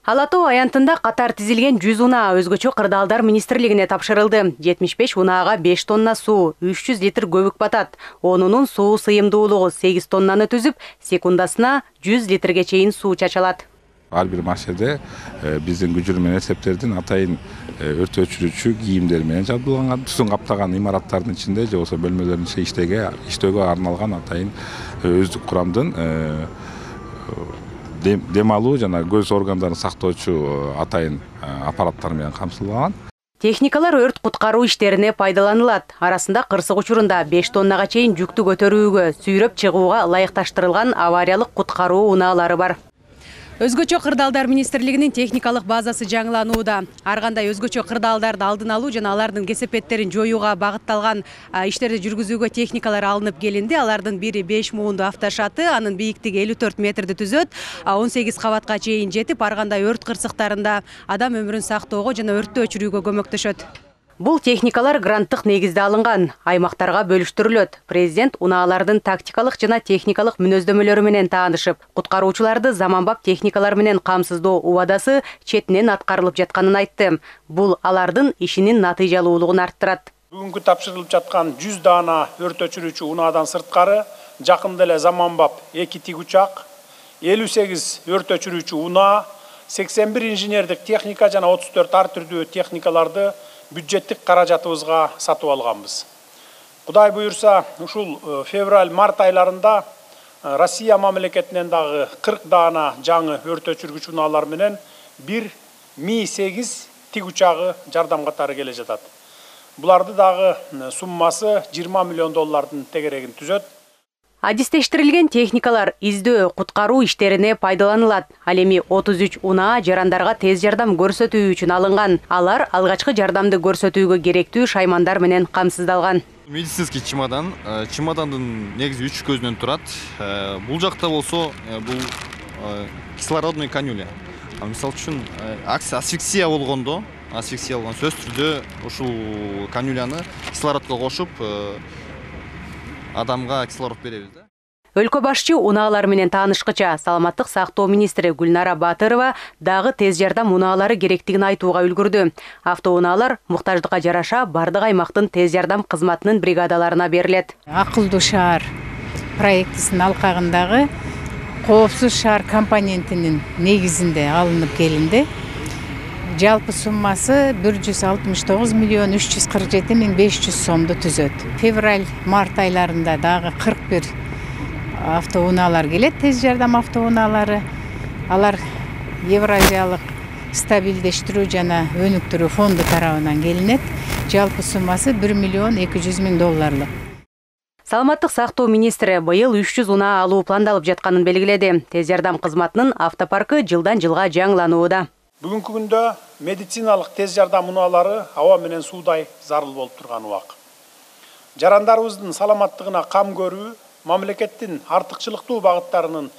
Ала Тоо аянтында катар тизилген 100 унаа өзгөчө кырдаалдар министрлигине тапшырылды. 75 унаага 5 тонна суу, 300 литр көбүк батат. Онунун суу сыйымдуулугу 8 тоннаны түзүп, секундасына 100 литрге чейин суу чачалат. Ар бир машине биздин күчүр менен эсептелдин атайын өрт өчүрүүчү кийимдер менен жабдууланган, түтүн каптаган имараттардын ичинде же болбосо бөлмөлөрдүн иштөөгө арналган атайын өздүк курамдын дем алуу жана көз органдарын сактоочу атайын аппараттар менен камсыздалган. Техникалар өрт куткаруу иштерине пайдаланылат. Арасында кырсык учурунда 5 тоннага чейин жүктү көтөрүүгө, сүйрөп чыгууга ылайыкташтырылган авариялык куткаруу унаалары бар. Өзгөчө кырдаалдар министрлигинин техникалык базасы жаңыланууда. Ар кандай өзгөчө кырдаалдарды алдын алуу жана алардын кесепеттерин жоюуга багытталган иштерди жүргүзүүгө техникалар алынып келинди. Алардын бири 5 муунду автошаты, анын бийиктиги 54 метрди түзөт, 18 кабатка чейин жетип, ар кандай өрт кырсыктарында адам өмүрүн сактоого жана өрттү өчүрүүгө көмөктөшөт. Бул техникалар гранттык негизде алынган, аймактарга бөлүштүрүлөт. Президент унаалардын тактикалык жана техникалык мүнөздөмөлөрү менен таанышып, куткаруучуларды заманбап техникалар менен камсыздоо убадасы четинен аткарылып жатканын айтты. Бул алардын ишинин натыйжалуулугун арттырат. Бүгүнкү тапшырылып жаткан 100 даана өрт өчүрүүчү унаадан сырткары жакында эле заманбап 2 тигучак, 58 өрт өчүрүүчү унаа, 81 инженердик техника жана 34 ар түрдүү техникаларды бюджеттик каражатыбызга сатып алганбыз. Кудай буюрса, ушул февраль-март айларында Россия мамлекетинен дагы 40 даана жаңы өрт өчүргүч унаалар менен бир Ми-8 тигучагы жардам катары келе жатат. Буларды дагы суммасы 20 миллион доллардын тегерегин түзөт. Адистештирилген техникалар издөө, куткаруу иштерине пайдаланылат. Ал эми 33 унаа жарандарга тез жардам көрсөтүү үчүн алынган. Алар алгачкы жардамды көрсөтүүгө керектүү шаймандар менен камсыздалган. Медицинский чемодан. Чемодандын негизи 3 көзүнөн турат. Бул жакта болсо бул кислородный канюля. Мисалы үчүн асфиксия болгондо, сөзсүз түрдө ушул канюляны кислородко кошуп адамга кислород беребиз да. Өлкө башчы унаалар менен таанышкыча саламаттык сактоо министри Гүлнара Батырова дагы тез жардам унаалары керектигин айтууга үлгүрдү. Автоунаалар муктаждыкка жараша бардык аймактын тез жардам кызматынын бригадаларына берилет. Акылдуу шаар проектисинин алкагындагы коопсуз шаар компонентинин негизинде алынып келинди. Жалпы суммасы 169 миллион 347 миң 500 сомду түзөт. Февраль-март айларында дагы 41 автоунаалар келет, тез жардам автоунаалары. Алар Евразиялык стабилдештирүү жана өнүктүрүү фонду тарабынан келинет. Жалпы суммасы 1 миллион 200 миң долларлык. Саламаттык сактоо министри быйыл 300 унаа алуу пландалып жатканын белгиледи. Тез жардам кызматынын автопаркы жылдан жылга жаңыланууда. Бүгүнкү күндө медициналык тез жардам унаалары аба менен суудай зарыл болуп турган убак. Жарандарыбыздын саламаттыгына кам көрүү мамлекеттин артыкчылыктуу багыттарынын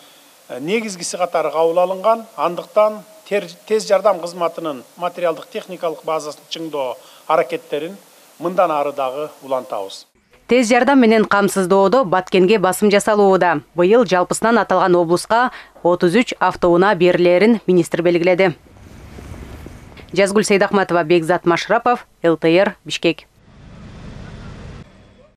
негизгиси катары кабыл алынган. Андыктан тез жардам кызматынын материалдык техникалык базасын чыңдоо аракеттерин мындан ары дагы улантабыз. Тез жардам менен камсыздоодо Баткенге басым жасалууда. Быйыл жалпысынан аталган облуска 33 автоунаа берилерин министр белгиледи. Жазгүл Сейдахматова, Бекзат Машрапов, ЛТР, Бишкек.